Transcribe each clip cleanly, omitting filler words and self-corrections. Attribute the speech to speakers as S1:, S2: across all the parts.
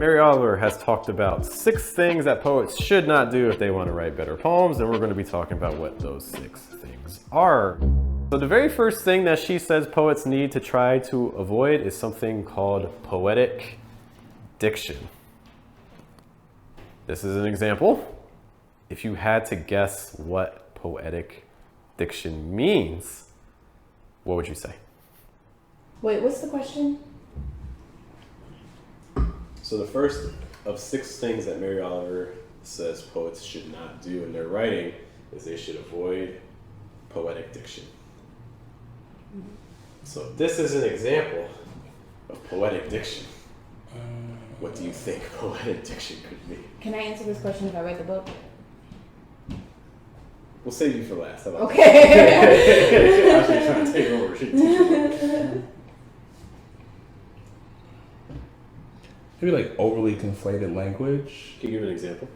S1: Mary Oliver has talked about 6 things that poets should not do if they want to write better poems, and we're going to be talking about what those 6 things are. So the very first thing that she says poets need to try to avoid is something called poetic diction. This is an example. If you had to guess what poetic diction means, what would you say?
S2: Wait, what's the question?
S1: So the first of 6 things that Mary Oliver says poets should not do in their writing is they should avoid poetic diction. So this is an example of poetic diction. What do you think poetic diction could be?
S2: Can I answer this question if I read the book?
S1: We'll save you for last. How about
S2: Okay.
S1: Actually trying to take over.
S3: Maybe like overly conflated language.
S1: Can you give an example?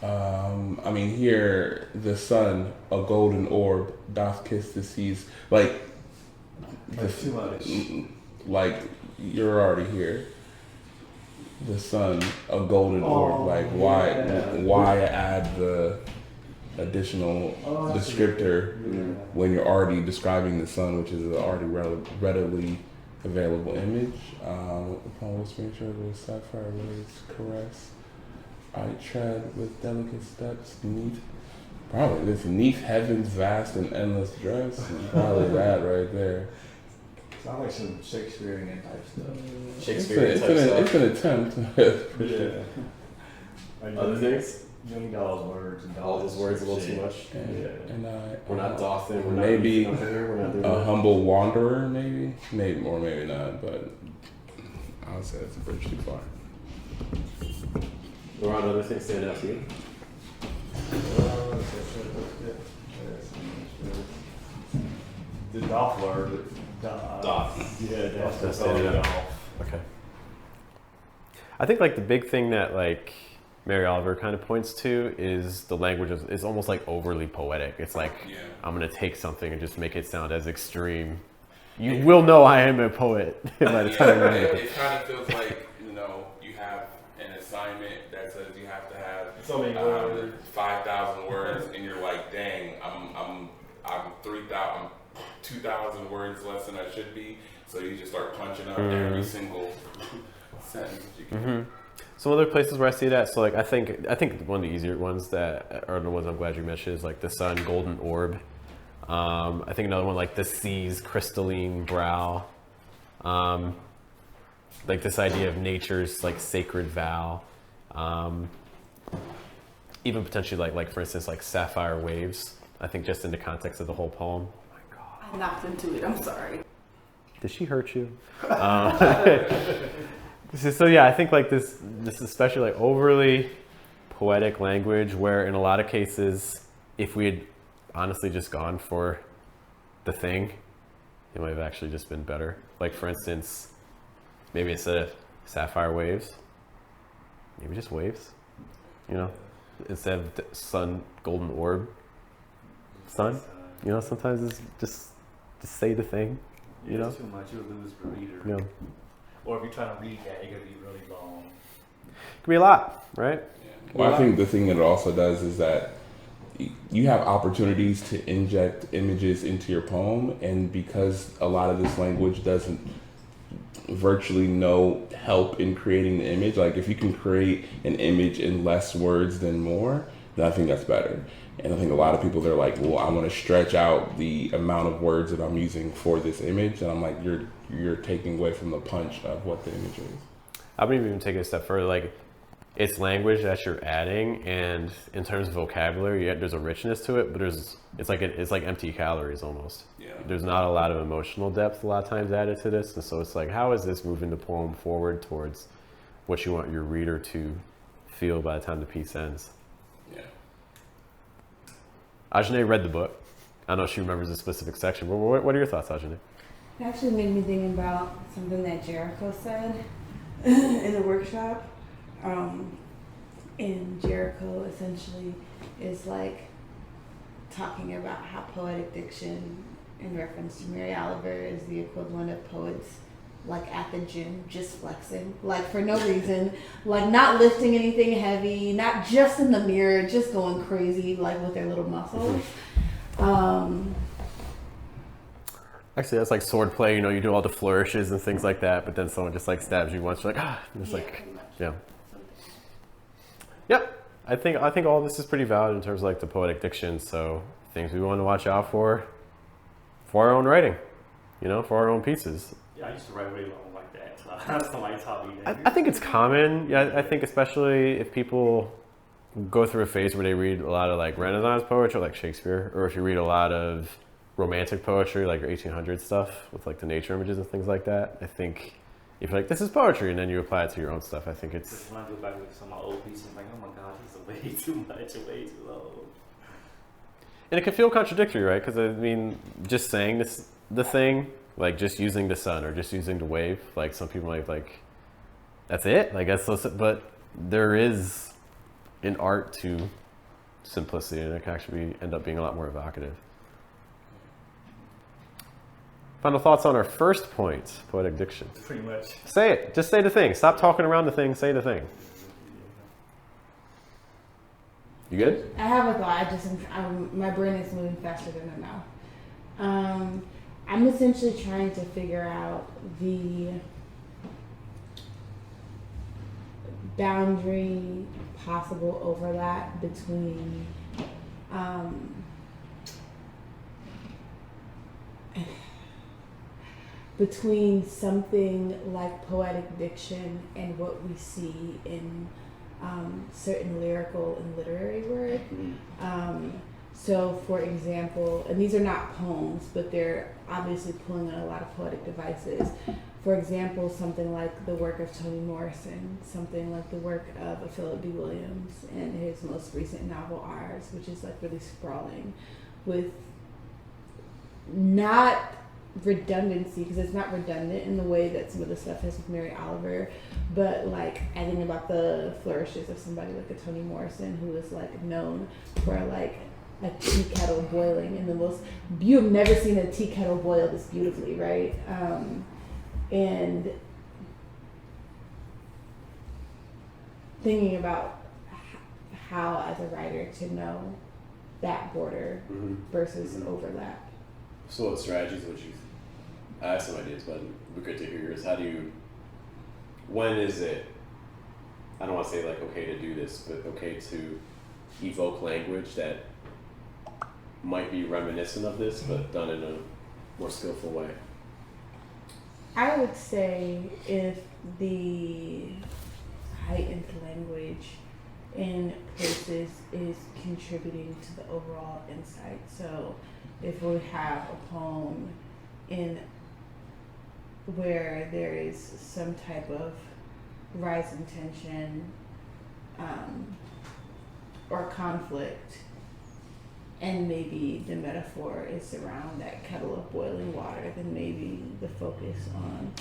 S3: I mean, here the sun, a golden orb, doth kiss the seas. Like,
S4: That's too much.
S3: like you're already here. The sun, a golden orb. Like, why add the additional descriptor when you're already describing the sun, which is an already readily available image? Upon whispering tread with sapphire waves caress, I tread with delicate steps neath. Probably this neath heaven's vast and endless dress. Probably that right there.
S4: Sounds like some Shakespearean type stuff.
S1: Shakespearean type
S3: It's
S1: stuff.
S3: an attempt.
S4: Yeah.
S1: Other things?
S4: Young doll's words and
S1: All those words a little too much.
S3: And
S1: We're not Dothan. We're
S3: maybe
S1: not we're not doing
S3: a
S1: that.
S3: humble wanderer, maybe or maybe not. But I would say it's a bridge too far.
S1: Or on other things stand out to you?
S4: The Doppler.
S1: Doth.
S4: Yeah,
S1: Doth stand out. Okay. I think like the big thing that like Mary Oliver kind of points to is the language is almost like overly poetic. It's like I'm gonna take something and just make it sound as extreme. You will know I am a poet by the time I make it.
S3: It kind of feels like you have an assignment that says you have to have
S4: So many words.
S3: 5,000 words, and you're like, dang, I'm 2,000 words less than I should be. So you just start punching up every single sentence that you can.
S1: Some other places where I see that, so like I think one of the easier ones that are the ones I'm glad you mentioned is like the sun, golden orb. I think another one like the sea's crystalline brow. Like this idea of nature's like sacred vow. Even potentially like for instance like sapphire waves. I think just in the context of the whole poem. Oh my God.
S2: I knocked into it. I'm sorry.
S1: Did she hurt you? So yeah, I think like this especially like overly poetic language where in a lot of cases, if we had honestly just gone for the thing, it might have actually just been better. Like for instance, maybe instead of sapphire waves, maybe just waves, instead of sun, golden orb, sun, sometimes it's just say the thing,
S4: It's too much, you'll lose the reader. Or if you're trying to read that, it could be really long.
S1: It could be a lot, right?
S3: Well, I think the thing that it also does is that you have opportunities to inject images into your poem, and because a lot of this language doesn't virtually no help in creating the image, like if you can create an image in less words than more, then I think that's better. And I think a lot of people, they're like, well, I want to stretch out the amount of words that I'm using for this image, and I'm like, you're taking away from the punch of what the image is.
S1: I would even take it a step further. Like, it's language that you're adding, and in terms of vocabulary, there's a richness to it, but it's like empty calories almost.
S3: Yeah.
S1: There's not a lot of emotional depth a lot of times added to this, and so it's like, how is this moving the poem forward towards what you want your reader to feel by the time the piece ends?
S3: Yeah.
S1: Ajane read the book. I know she remembers a specific section, but what are your thoughts, Ajane?
S2: It actually made me think about something that Jericho said in the workshop. And Jericho essentially is like talking about how poetic diction in reference to Mary Oliver is the equivalent of poets like at the gym, just flexing, like for no reason, like not lifting anything heavy, not just in the mirror, just going crazy, like with their little muscles.
S1: Actually, that's like sword play. You know, you do all the flourishes and things like that, but then someone just like stabs you once. You're like, ah, and it's like, yeah. Yep. I think all this is pretty valid in terms of like the poetic diction. So things we want to watch out for our own writing, you know, for our own pieces.
S4: Yeah, I used to write way long like that. So that's somebody's hobby.
S1: I think it's common. Yeah, I think especially if people go through a phase where they read a lot of like Renaissance poetry, like Shakespeare, or if you read a lot of romantic poetry, like your 1800s stuff with like the nature images and things like that. I think if you're like, this is poetry, and then you apply it to your own stuff, I think it's...
S4: Just when I go back to some of my old pieces, I'm like, oh my God, this is way too much, way too low.
S1: And it can feel contradictory, right? Because I mean, just saying the thing, like just using the sun or just using the wave, like some people might like, that's it? Like that's so, but there is an art to simplicity, and it can actually end up being a lot more evocative. Final thoughts on our first point, poetic diction.
S4: Pretty much.
S1: Say it. Just say the thing. Stop talking around the thing. Say the thing. You good?
S2: I have a thought. My brain is moving faster than my mouth. I'm essentially trying to figure out the boundary, possible overlap between something like poetic diction and what we see in certain lyrical and literary work. So, for example, and these are not poems, but they're obviously pulling on a lot of poetic devices. For example, something like the work of Toni Morrison, something like the work of Philip D. Williams and his most recent novel, Ours, which is like really sprawling with not redundancy, because it's not redundant in the way that some of the stuff is with Mary Oliver, but like I think about the flourishes of somebody like a Toni Morrison, who is like known for like a tea kettle boiling in the most, you have never seen a tea kettle boil this beautifully, right? And thinking about how as a writer to know that border versus overlap.
S1: So what strategies would you, I have some ideas, but it'd be great to hear yours. How do you, when is it, I don't want to say like okay to do this, but okay to evoke language that might be reminiscent of this, but done in a more skillful way?
S2: I would say if the heightened language in places is contributing to the overall insight. So if we have a poem in where there is some type of rising tension or conflict, and maybe the metaphor is around that kettle of boiling water, then maybe the focus on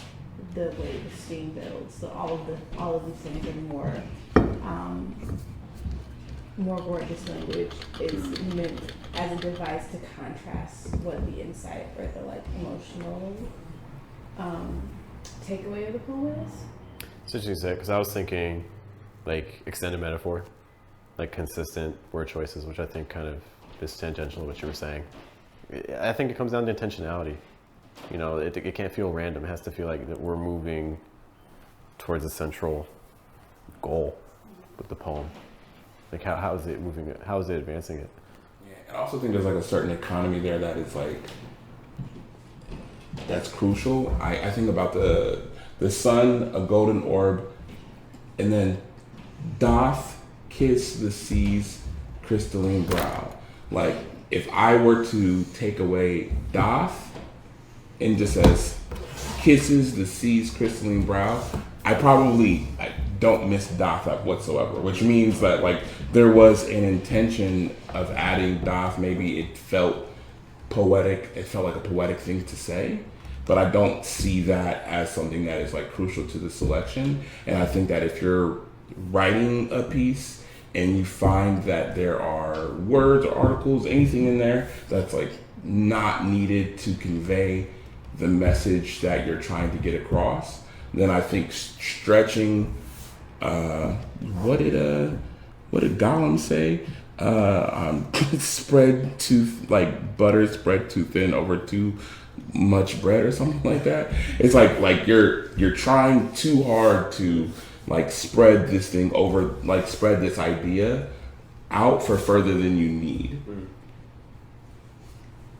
S2: the way the steam builds. So all of these things are more gorgeous language is meant as a device to contrast what the insight or the like emotional takeaway of the poem is.
S1: It's interesting to say, because I was thinking like extended metaphor, like consistent word choices, which I think kind of is tangential to what you were saying. I think it comes down to intentionality. You know, it can't feel random. It has to feel like that we're moving towards a central goal with the poem. Like how is it moving it? How is it advancing it?
S3: Yeah, I also think there's like a certain economy there that is like, that's crucial. I think about the sun, a golden orb, and then doth kiss the sea's crystalline brow. Like if I were to take away doth and just says kisses the sea's crystalline brow, I don't miss doth up whatsoever, which means that like there was an intention of adding doth. Maybe it felt poetic. It felt like a poetic thing to say, but I don't see that as something that is like crucial to the selection. And I think that if you're writing a piece and you find that there are words or articles, anything in there that's like not needed to convey the message that you're trying to get across, then I think stretching, what did Gollum say? Spread too, like butter spread too thin over too much bread or something like that. It's like you're trying too hard to like spread this thing over, like spread this idea out for further than you need.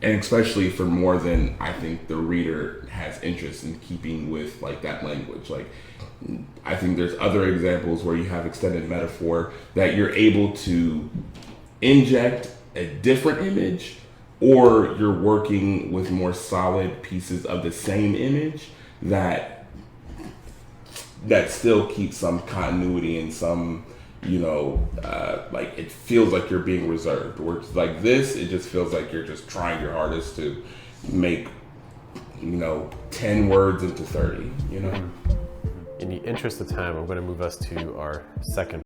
S3: And especially for more than I think the reader has interest in keeping with like that language. Like I think there's other examples where you have extended metaphor that you're able to inject a different image, or you're working with more solid pieces of the same image that still keeps some continuity and some, you know, like it feels like you're being reserved. Where it's like this, it just feels like you're just trying your hardest to make, you know, 10 words into 30, you know?
S1: In the interest of time, I'm going to move us to our second